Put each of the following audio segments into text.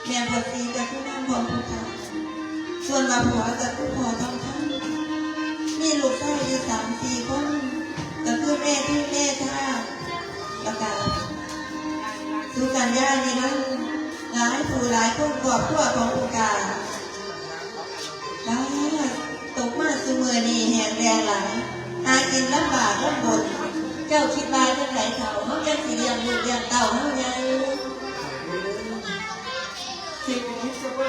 แม่บทสีแต่ผู้นั่งของผู้ชายส่วนเราผัวแต่ผู้พ่อทองคำมีลูกชายอยู่3-4 คนก็คือแม่ที่แม่ท่าประกาศสุกัญญานี่นะหลายผู้หลายคนครอบครัวของผู้กาแล้วตกมาสมือนี่แหงแรงหลายหากินลำบากลำบนเจ้าคิดว่าจะไหนเขาเขาจะสีเรียงลูกเรียงเต่าเขาไงสิ่งที่จะไม่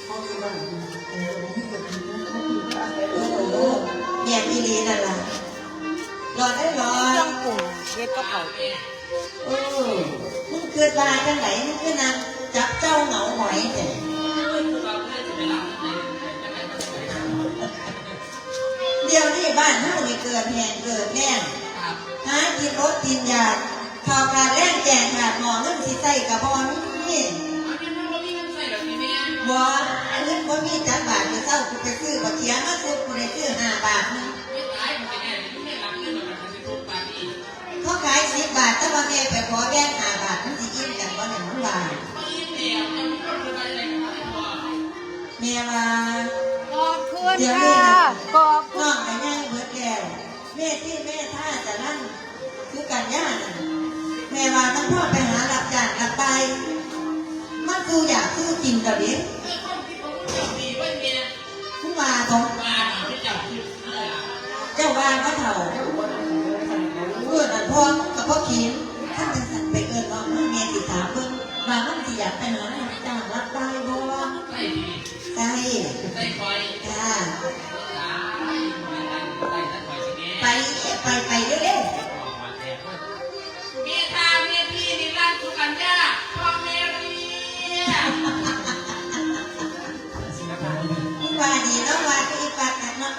เขาคือว่าเนี่ยพี่ลีนั่นล่ะรอได้รอเครื่องปรุงเฮ็ดกะเพรามึงเกิดมาจังไหนมึงก็นั่งจับเจ้าเหงาหอยแต่เดี๋ยวนี้บ้านเฮานี่เกิดแห่งเกิดแน่หากินรถกินยาข่าวการแรงแจงขาดหมอเงินสิใส่กระบอกนี่บ่เงินบ่มีจักบาทจะเศร้ากูไปซื้อบ่เขียมาซื้อกูได้ซื้อ5 บาทนึงเขาขาย10 บาทแต่ว่าแม่ไปขอแบ่ง5 บาทมันสิอิ่มกันบ่เนี่ยมันว่าแม่ว่าขอบคุณค่ะขอบคุ น้อ ณ งไปย่างเบิดแล้วแม่ที่แม่ท่าจะนั่นคือกันย่าน่ะแม่ว่ามันพ่อไปหารับจ้างรับไปมันกูอยากซื้อกินกับเด็กผู้ว่าของเจ้าว่าเขาเถ่าเพื่อนอันพ่อกับพ่อขีนท่านเป็นสัตว์ไปเอิญน้องแม่ติดถามเพิ่งว่ามันสิอยากไปหารับจ้างรับไปบ่ใช่ค่ะไปเร็วเมียทาเมียพี่นี่ร้านสุกัญญาพ่อแม่เรียๆว่าดีเนาะว่าที่ปากกันเนาะ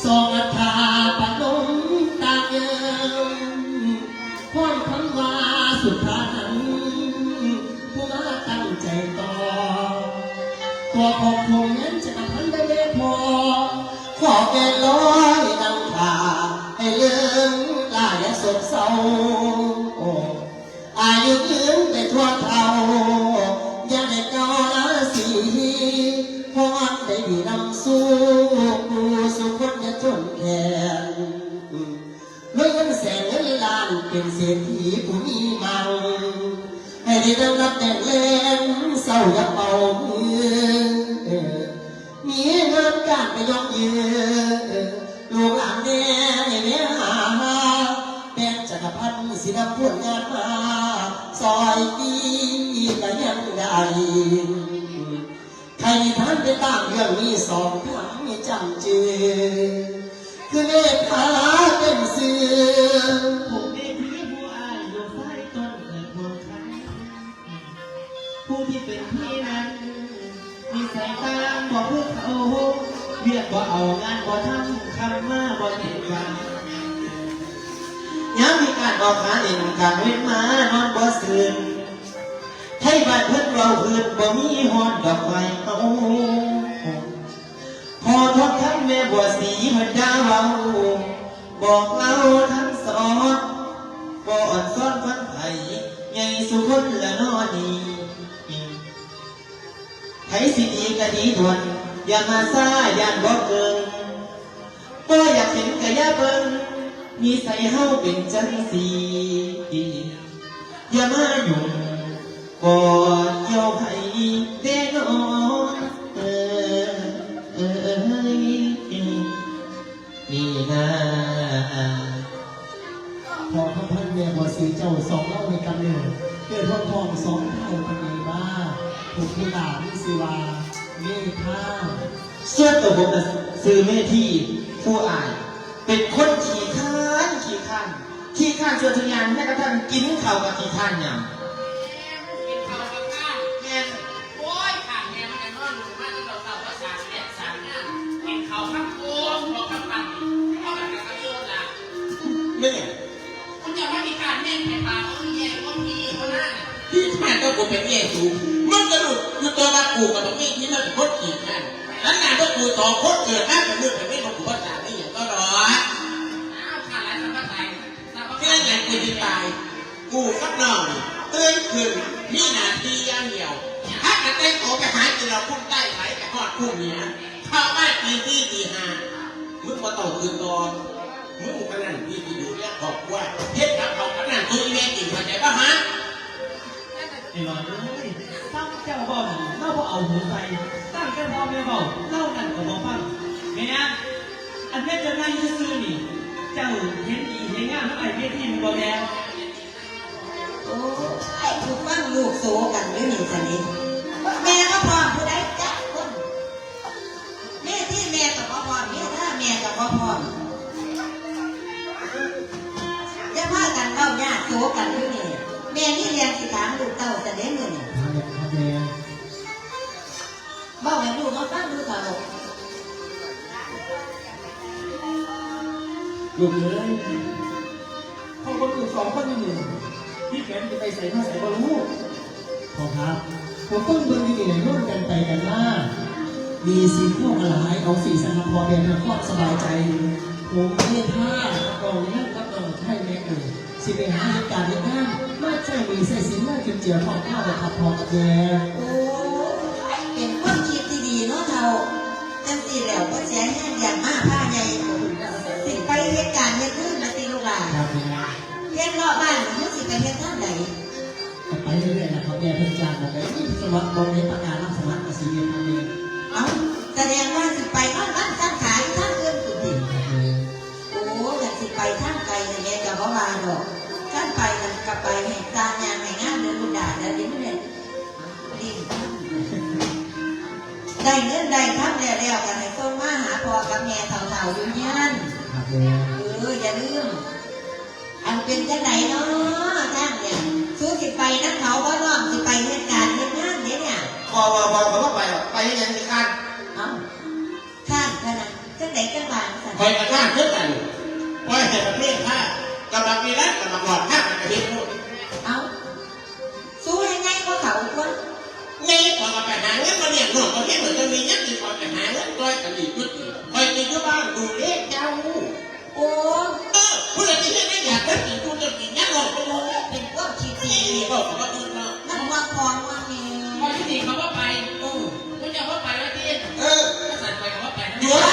สองทาปนมตาเยิมพ้นคำว่าสุดท้ายนั้นผู้มาตั้งใจต่อตัวของคงนั้นจะพันได้ไม่พอขอแก่ร้อยดังขาให้เรื่องลายสดเศร้าอายุยืนไปทั่วเท่าอย่าได้เก่าละสีพอได้ดีนำสู้สุขคนอย่าจนแขนรวยเงินแสนเงินล้านเป็นเศรษฐีผู้มีมังให้ได้รับแต่งเล่นเศร้าอย่าเป่ามือมีเงินการไปยกยืนลูกหลานแน่แน่หาเป็นจักรพรรดิสินำพูดงานมาซอยตีก็ยังได้ใครท่านไปตั้งเรื่องนี้สองครั้งมีจำจือคือเมตตาเป็นสื่อผมเองที่ผู้อายอยู่ใต้ต้นเกิดพวงคันผู้ที่เป็นพี่นั้นมีสายตาบอกพวกเขาเรียกว่าเอางานบ่ทำคำมาบ่เห็นกันย้ำมีการออกหาเองการเว้นมานอนบ่ซื่นให้บ้านเพื่อนเราคืนบ่มีฮอนดอกไม้เอาพอทดทั้งแม่บัวสีมันดาเบาบอกเล่าทั้งสอนบ่อ่อนซ้อนฟันไผ่ใหญ่สุคนละนอดีไผสิดีก็ดีด่วนอย่ามาซ่าอย่าบอกเกินก็อยากเห็นกะยาเบิ้งมีใส่เฮาเป็นจังสีอย่ามายุ่งบ่เกี่ยวไผเด้นอนี่นะพอพระพันแม่บัวสีเจ้าสองเล่าในกันหนึ่งเกิดทองทองสองเท่ากันดีบ้าถูกผู้ด่าที่สิวาเมท่าส่วนตัวผมซื้อเมที่ผู้อ่านเป็นคนขี่ข้านส่วนทุกอย่างแม้กระทั่งกินข้าวกับขี่ข้านอย่างกินข้าวกับข้าวแม่โอ้ยข้างแม่มันจะนอนอยู่มาจนเราภาษาเรียกสามเนี่ยกินข้าวข้าวโค้งข้าวปั้นข้าวกับกระโดดละแม่คุณจะไม่มีการแม่งแผ่ปากเขาแย่ก็มีเขาหน้าที่แม่ก็กูเป็นแย่สูงมันกระดุดอยู่ตัวละกูกับตรงนี้ที่มันเป็นคนขี่ข้านนั้นงานก็กูต่อโคตรเกิดมากเป็นเรื่องเป็นไม่ของกูภาษาไม่อย่างก็รออ้าวขาดอะไรสัมปทานแค่อย่างกูจะตายกูกับน้อง ตื่นขึ้นมีหน้าที่อย่างเดียวถ้าจะเต้นโตไปหากินเราพุ่งใต้ไหลไปทอดพุ่งเนี้ยเข้าบ้านตี 5มึงมาต้องคืนก่อนมึงขนาดที่ดูเรียกขอบว่าเฮ็ดกับเขาขนาดตัวอีเมกินเข้าใจป่ะฮะ ไอ้หลอนเลยตั้งเจ้าบ่อนเล่าบ่เอาหูใส่ตั้งเจ้าพ่อแม่บ่เล่านั่นก็บ่ฟังแม่อันนี้จะนั่งซื่อนี่เจ้าเห็นดีเห็นงามทั้งหลายเวทีมันบ่แม่ โอ้ยผู้ฟังลูกโซกันอยู่นี่สนิทแม่ก็พร้อมผู้ใดจักคนแม่ที่แม่กับพ่อพร้อมแม่ถ้าแม่กับพ่อพร้อมจะพากันเล่าญาติโซกันอยู่นี่แม่นี่เรียนสิถามลูกเต้าจะได้เงินนี่บอกให้ลูกมาฟังดูเถอะ ลูกเลยเขาคนอื่น2 คนนี่พี่แฟนจะไปใส่มาใส่บ่รู้พอครับผมต้นเบิ่งอยู่นี่ร่วมกันไปกันมามีสิ่งพวกอะไรเอาสีสันพอแดงความสบายใจผมเล่นท่ากองนั่งกับน้องใช่ไหมสิไปหาเหตุการณ์ในงานมาใช่มีใส่สินมาเจียวของข้าวกับพอกับแก โอ้ยเป็นความคิดที่ดีเนาะเท่าจังสีแล้วก็แสนแห่งอย่างมากผ้าใหญ่สิไปเหตุการณ์เหตุขึ้นมาตีลูกหลานเฮ็ดรอบบ้านมันสิไปเฮ็ดท่านไหน ไปเรื่อยๆนะครับแกเพิ่งจ้างมาเลยสมัครบริษัทประกาศรับสมัครกับสีเรียนทำเอง เอาแสดงว่าสิไปท่านบ้านท่านขายท่านเอื้อนสุดดิโอ้แต่สิไปท่านไกลเนี่ยแกจะบ่มาดอกท่านไปมันกลับไปให้ตาญาให้งานเดินลูกด่าเดินดิ้นเลยดิ้นได้เงินได้ทำแล้วกันให้ส่งมาหาพ่อกับแม่เฒ่าๆอยู่ที่นั่นอย่าลืมอันเป็นจังไหนเนาะท่านเนี่ยสู้สิไปนักเขาบ่น้อมสิไปเหตุการณ์เหตุงานเนี่ยพอว่าไปยังมีการ เอาข้านขนาดจังไหนจังหวะสั่น คอยกระท่าเพื่อกันคอยให้ประเทศท่ากำลังมีรัฐกำลังหลอดท่ากันกระเทียมพูด เอาสู้ยังไงก็เขาคน ไงพอกับไปหาเงินมาเนี่ยหนุ่มประเทศเหมือนจะมียักษ์ที่พอไปหาเงินก้อยกันอีกจุดคอยกินที่บ้านดูเลขเจ้า โอ้ ผู้ใดที่ไม่อยากได้กินกูจะกินยักษ์หลอกไปเลย เป็นก้อนขี้ตี นี่บอกว่าอื่นเนาะ นั่นว่าคองว่ามี พอที่จริงเขาว่าไป เออ มึงจะว่าไปว่าที่ถ้าสั่นไปเขาว่าไป อยู่ไร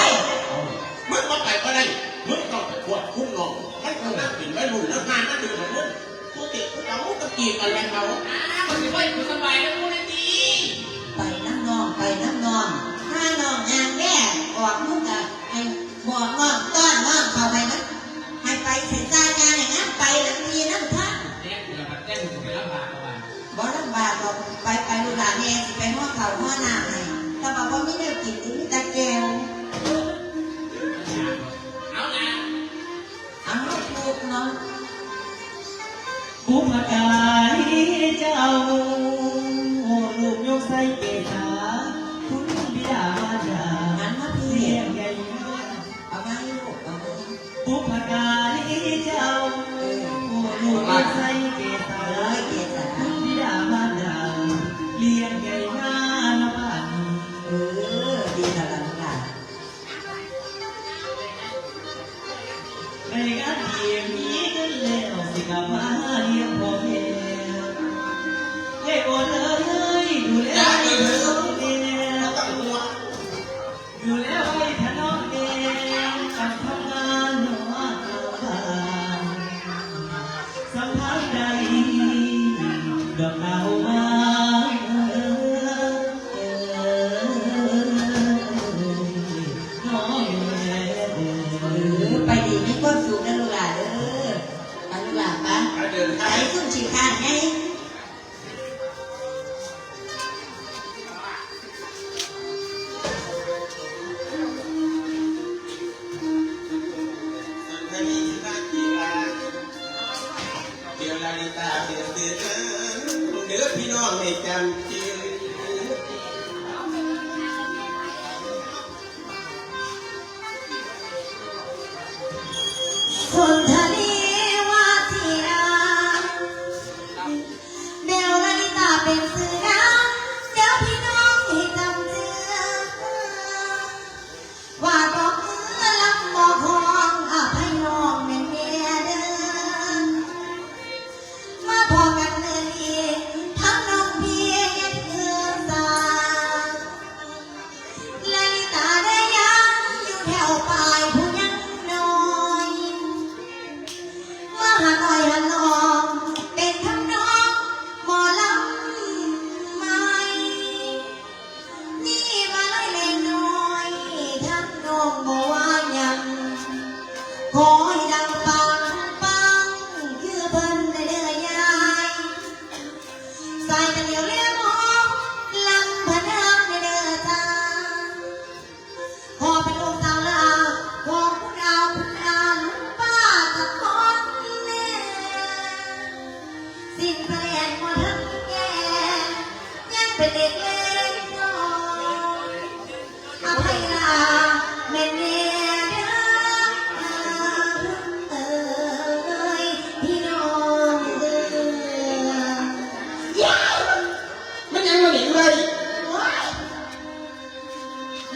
มึงว่าไปก็ได้มึงต้องไปขวดคุ้มนองให้คนนั่งกินไว้รุ่นแล้วงานมาดูของมึงกูติดกูเอาตะกี้กันแล้วเขามันจะว่ากูสบายแล้วกูเลยดี ไปน้ำนองไปน้ำนองถ้าน้องงานแม่ออกมึงกะให้บอกน้องต้อนน้องเขาไปนะให้ไปเสียใจงานอย่างนั้นไปน้ำดีน้ำท่า เนี่ยเดี๋ยวมันเต้นกูไปลำบากกว่า บ่ลำบากหรอกไปลูกหลานเองสิไปห่อเขาห่อน้ำให้ถ้าบอกว่าไม่ได้กินถึงตะแกว เอาละ เอาลูกเนาะ บุพการเจ้าลูกยกใส่เกศาคุณบิดามารดา หันมาพี่ เลี้ยงใหญ่ เอามาให้ลูกเอามา บุพการเจ้าลูกยกใส่เกศา เลยเกศา คุณบิดามารดาเลี้ยงใหญ่งานบ้าน ดีละละลูกหลาน ในงานเดียมีเงินแล้วสิกลับมาเลี้ยงพ่อแม่ให้โอนเลยดูแลให้พ่อแม่ อยู่แล้วไอ้ถนอมเองกับทำงานหัวตาสัมผัสใดดอกดาวมาน้องแม่ ไปดีมีความสุขนะลูกหลานไปลูกหลานปะ เดิน ไป ทาง ซุ่มฉีข้างไง ทางนี้ที่บ้านที่บ้านเดี๋ยวลาลิตาเดือดเดือดเนื้อพี่น้องไม่จำจืด คนทะเลว่าเทียเบลลาลิตาเป็นสื่อน้ำเดี๋ยวพี่น้องให้จำเจือว่าบอกลำบอกของอภัยน้องแม่เด้อมาพอกันเนื้อนี้ แลนมาทั้งแก่ยังเป็นเด็กเล็กน้อยอภัยลาแม่เนียเอ้ยพี่น้องเอ้ย มันยังมาหนีเลย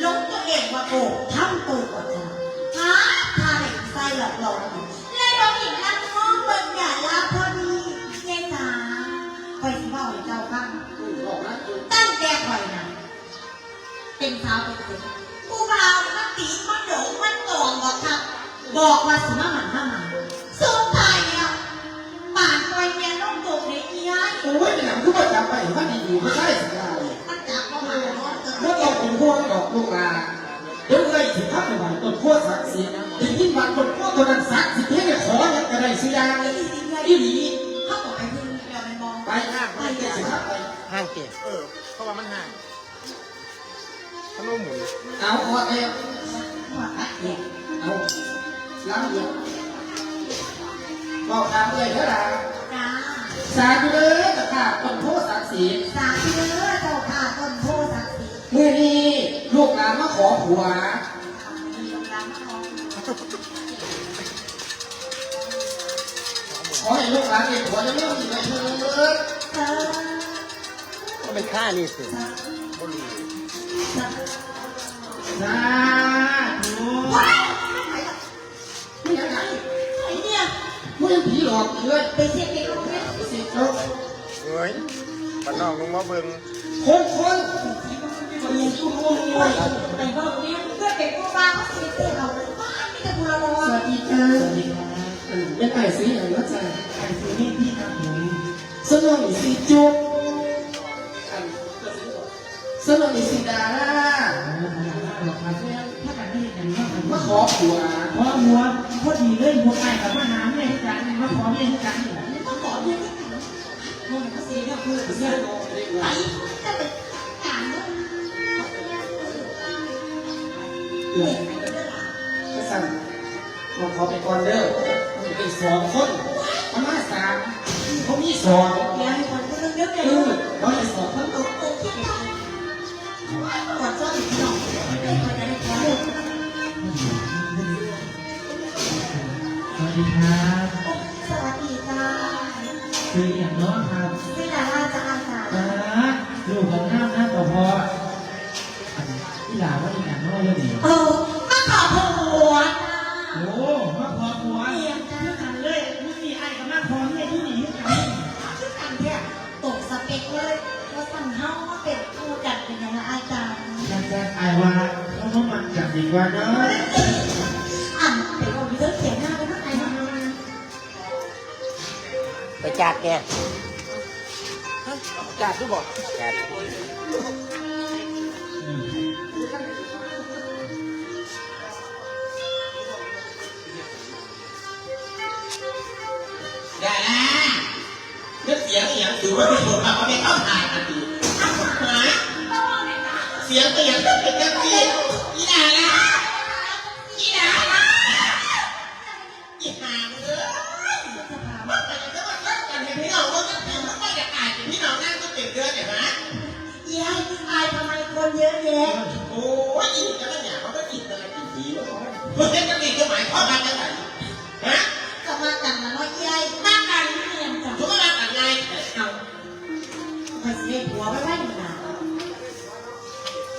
ลงตัวเองว่าโกทำตัวกว่าจ้าหาทายใส่หลอกหลอนเลยเราอีกนักมองเบิ่งอย่าลาพอดีเย้จ๋าคอยสิเว้าให้เจ้าฟังตั้งแต่คอยนะเป็นสาวเป็นเด็กกูบ่าวมันตีมันโดงมันตองบอกครับบอกว่าสิมาหมันมาหมันสุดท้ายเนี่ยป่านคอยเมียน้องโดงในอีย้าย โอ้ยเป็นอย่างที่ว่าจับไปว่าดีๆไม่ใช่สิครับ มันจับมาหมันนอนเกิน เมื่อเราเป็นพวกดอกลูกลาเดี๋ยวเลยถึงทับในวันต้นโพธิ์ศักดิ์สิทธิ์ถึงยิ่งวันต้นโพธิ์ตัวนั้นศักดิ์สิทธิ์เพียงแต่ขออย่างกระไรสิยาอีหลี เขาบอกไปพึ่งเราไปมอง ไปไปเจ็ดสิครับไป ห้างเกีย เพราะว่ามันห่างขนมหมุน เอาเอาเอง หัวกัดเนี่ย เอาล้างเดียวบอกตามเลยเด้อล่ะ จ้า สาธุเลยตะขาบต้นโพธิ์ศักดิ์สิทธิ์ สาธุเด้อเจ้าค่ะต้นโพศักดิ์สิทธิ์ เมื่อนี้ลูกหลานมาขอผัว มีโรงแรมมาของ ขอให้ลูกหลานเป็นผัวจะไม่ต้องมีไปเถิด เธอ ก็เป็นค่านี่สิ สาธุ สาธุ ว้ายไม่ไหวหรอก ไม่ยังไง ไอ้เนี่ย ไม่ยังผีหลอกเลย ไปเสียเด็กโรงเรียน สิเจ้า เฮ้ยบ้านนอกลงมาเบิ่ง คนมันมีชั่วโมงเล โอ้ย ย ไปห้องเรียนเพื่อนเด็กผู้บ้าเขาเสียเด็กเราบ้านมีแต่บุร สวัสดีค่ะสวัสดีค่ะเป็นไก่สีอย่างว่าจะไก่สีนี่พี่ครับผมสนองอีสีจุ๊บสนองอีสีดารามาขอผัว พอหัวพอดีเลยหัวไก่กับมาหาเนี่ยทุกอย่างมาขอเนี่ยทุกอย่าง ต้องขอเรียนที่ไหนโน่นเขาเสียเนี่ยคือเสียไปจะไปการเนาะเด็กไปเรื่องอะไร กระสันขอไปก่อนเด้อเป็นสองคนมันมาสามเขามีสอง อย่าให้คนพูดเรื่องเยอะเลย เราจะสองคน ตกอกที่ใจกดซ่อนอีกหน่อยไม่ควรจะได้แค่เรื่อง สวัสดีครับ สวัสดีค่ะ คืออย่างน้องครับ ชื่อดาราจะอาสา ลูกของน้ำน้ำต่อพอที่หลาว่าอย่างน้อยเยอะดี มาขอผัว โอ้มาขอผัวเยี่ยมจังกันเลยนี่มีไอ้กับมาขอเนี่ยที่หนีกัน ชื่อกันเนี่ยตกสเปคเลยว่าสั่งเฮาว่าเป็นคู่กันเป็นยังไงอาจารย์ แจ๊คไอ้ว่าต้องมันจับดีกว่าเนาะ อ่านเป็นคนที่เลิกเสียหน้าไปทั้งไหนมา ไปจัดเนี่ย จัดทุกบอก จัด อย่าละนึกเสียงอย่างถือว่าเป็นคนมาเอาไปเข้าถ่ายกันดีหาเสียงก็อย่างเป็นกันดีอีด่าละอีด่าละอีหาเอ้ยมันแต่ยังจะมาเลิกกันให้พี่น้องว่าก็ถือว่าไม่ได้อ่านพี่น้องนั่งก็ติดเดือนเนี่ยฮะ ยายอายทำไมคนเยอะแยะ โอ้ยอีกแล้วเนี่ยเขาก็กินอะไรกินดีวะเพื่อนก็มีก็หมายความว่าจะไหนฮะ ก็มากันนะน้อยยายมากันเรียนจ้ะ ทุกคนแต่งงาน เอาไปเสียผัวไม่ได้หนา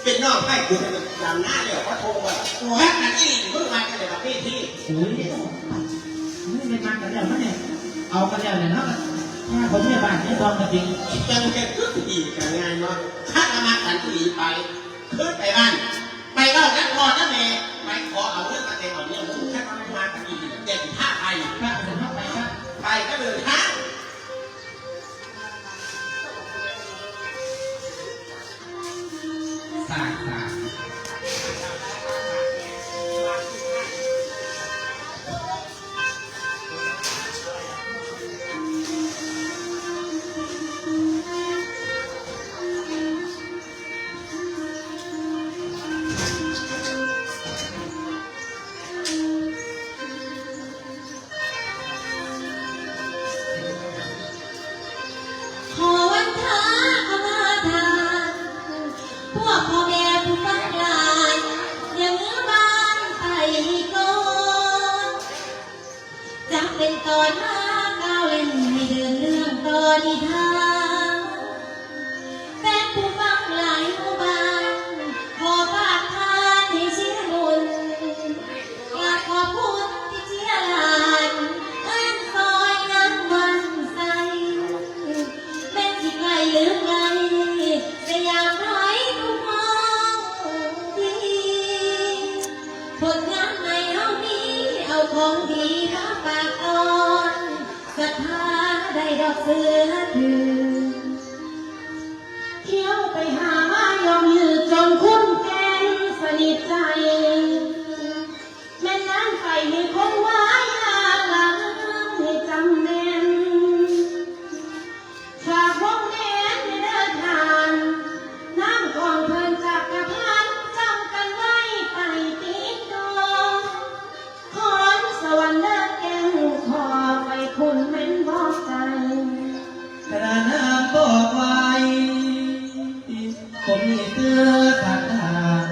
เป็นนอกให้คุณจำหน้าเลยว่าโทรมาแค่นั้นที่มึงมากันเลยแบบพี่ที่ โอ้ยนี่เป็นมากันแล้วมั้งเนี่ยเอากันแล้วเนี่ยเนาะถ้าคนที่บ้านนี่ทองกันจริง เป็นแค่ขึ้นอีกกันงานเนาะถ้ามากันที่ไปขึ้นไปบ้านไปเล่านักพอนั่นเองไปขอเอาเรื่องกันเองเอาเนี่ยมึงแค่มากันอีกเด็กท่าไป พระเดินเข้าไปครับ ไปก็เดินทางสายสาย นิทานแฟนผู้ฟังหลายหมู่บ้านขอฝากทานให้เชียร์บุญอยากขอบคุณที่เชียร์หลานเอิ้นซอยงานวันใสแม่ที่ไกลหรือไกลแต่อยากให้ทุกมองดีผลงานในเฮานี้เอาของดีมาฝากตอนศรัทธาได้ดอกเสือถือเที่ยวไปหามายอมยืดจนคุ้นแกงสนิทใจแม่น้ำไฟมีคนไว้หาหลังให้จำแน่นฝากวงแน่นในเดินทางน้ำของเพิ่นจากกระพันจำกันไว้ไต่ติดดองขอนสวรรค์เลิศแก้วขอไปคุณเม้นบอกใจ กระน้ำบอกไว้ผมนี่เตือขัดทาง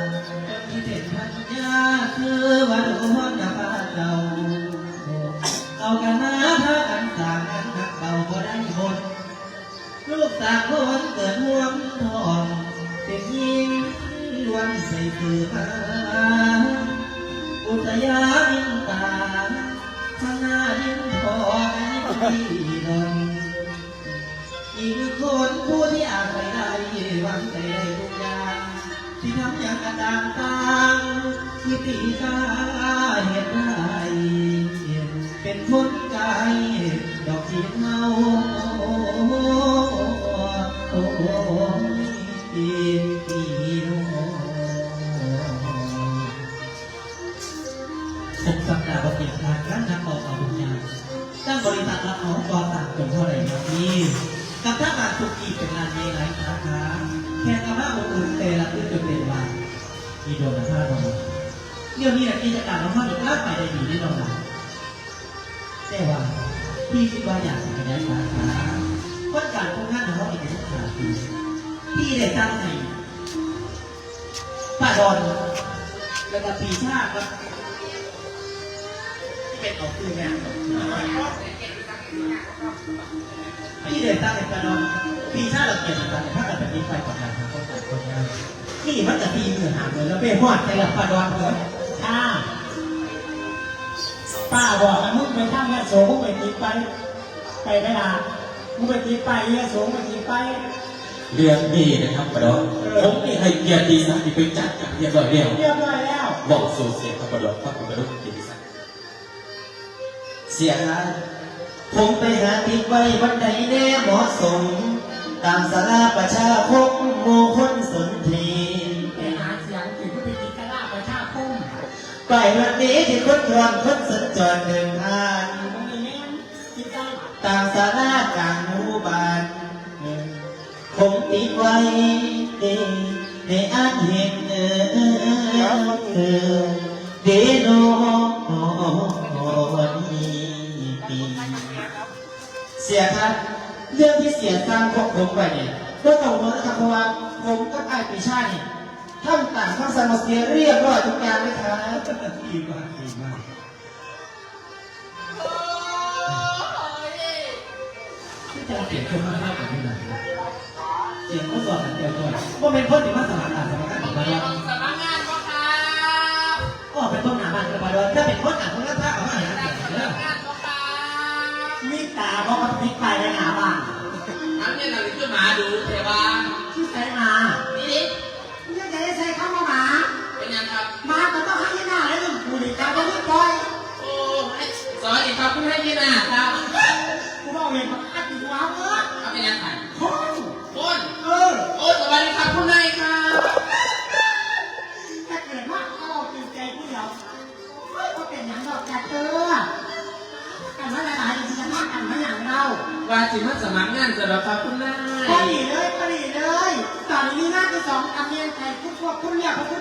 คนที่เป็นพันยาคือวันหัวหน้าบ้านเราเอากันนะถ้ากันต่างกันนักเบาก็ได้บนลูกสาวคนเกิดห่วงทองเป็นยิงล้วนใส่คือมาอุตยาบินตาข้างหน้าดินทองที่ดนอีกคนผู้ที่อาจไปได้หวังใจได้ทุกอย่างที่ทำอย่างกระดานตางที่ตีกาเหตุได้เป็นคนใจดอกจีนเมาผมสัปดาห์ประเภททางการทำต่อบุญญาตั้งบริษัทรับเหมาก่อสร้างจนเท่าไหร่ครับพี่กับถ้าการสุกี้เป็นงานใหญ่ๆนะคะแค่กระบ้าองค์อื่นแต่ละอื่นจนเป็นวันมีโดนผ้าโดนเรื่องนี้แหละกิจการของพ่ออีกล่าไปได้ดีแน่นอนแต่ว่าพี่คิดว่าอยากจะขยายสาขาต้นการโครงงานของพ่ออีกในสาขาพี่ได้ตั้งให้ป้าดอนแล้วก็ปีชาติครับเป็นออกคืองานพี่เดินตั้งแต่ตอนปีชาเราเกี่ยวกับถ้าเกิดเป็นไฟก่อนการทำต้นการคนงานนี่มันจะปีมือหาเลยแล้วไปหอดไปละปลาดอนเลยป้าบอกนะมึงไปทำยาโสมึงไปตีไปเวลามึงไปตีไปยาโสไปตีไป เรื่องนี้นะครับปะดอนผมนี่ให้เกียรติศักดิ์ไปจัดการเรียบร้อยแล้วบอกสู่เสียงปะดอนพระคุณกระดุกเกียรติศักดิ์เสียงนั้นผมไปหาติดไว้วันใดแน่เหมาะสมตามสาราประชาคมหมู่คนสนทรี ไปหาเสียงถึงก็ไปกินกะลาประชาคม ไปวันนี้ที่คนครอนคนสัญจรเดินทาง มันมีแม่นกินได้ ตามสารากลางหมู่บ้านคงติดไว้ในอ่านเห็นเดโนวันนี้ปีเสียครับเรื่องที่เสียสร้างพวกผมไปเนี่ยก็ต้องรู้นะครับเพราะว่าผมกับไอ้ปีชาเนี่ยทำต่างข้างสมเสียเรียบร้อยทุกอย่างเลยครับดีมากที่จะเปลี่ยนคนมาเท่ากับนี่นะเสียงเขาสอนกันเดียวด้วยว่าเป็นคนที่มาสมัครการสมัครการของมาด้วยสมัครงานก็ครับก็เป็นคนหนาบ้านกับมาด้วยถ้าเป็นคนหนาคนก็ท่ากับมาหาเสียงเนอะมีตาเพราะมันพลิกไปในหนาบ้านอันนี้เราจะมาดูเทวาที่ใช้มานี่นี่จะได้ใช้ข้าวหมาเป็นยังครับมาก็ต้องให้ยีน่าแล้วต้องกูดีครับก็ไม่ปล่อยโอ้สวัสดีครับคุณให้ยีน่าครับกูบอกเลยว่าอัดอยู่ว้าวเออเอาเป็นยังไงคนโอ้สวัสดีครับคุณนายครับถ้าเกิดว่าเอาตื่นใจผู้เดียวก็เป็นอย่างดอกกระเตอกันว่าหลายๆจะมากันมาอย่างเราว่าจิมาสมัครงานสำหรับคุณนายพอดีเลยตอนนี้น่าจะ2 ตำแหน่งใครพวกคุณเนี่ยพวกคุณ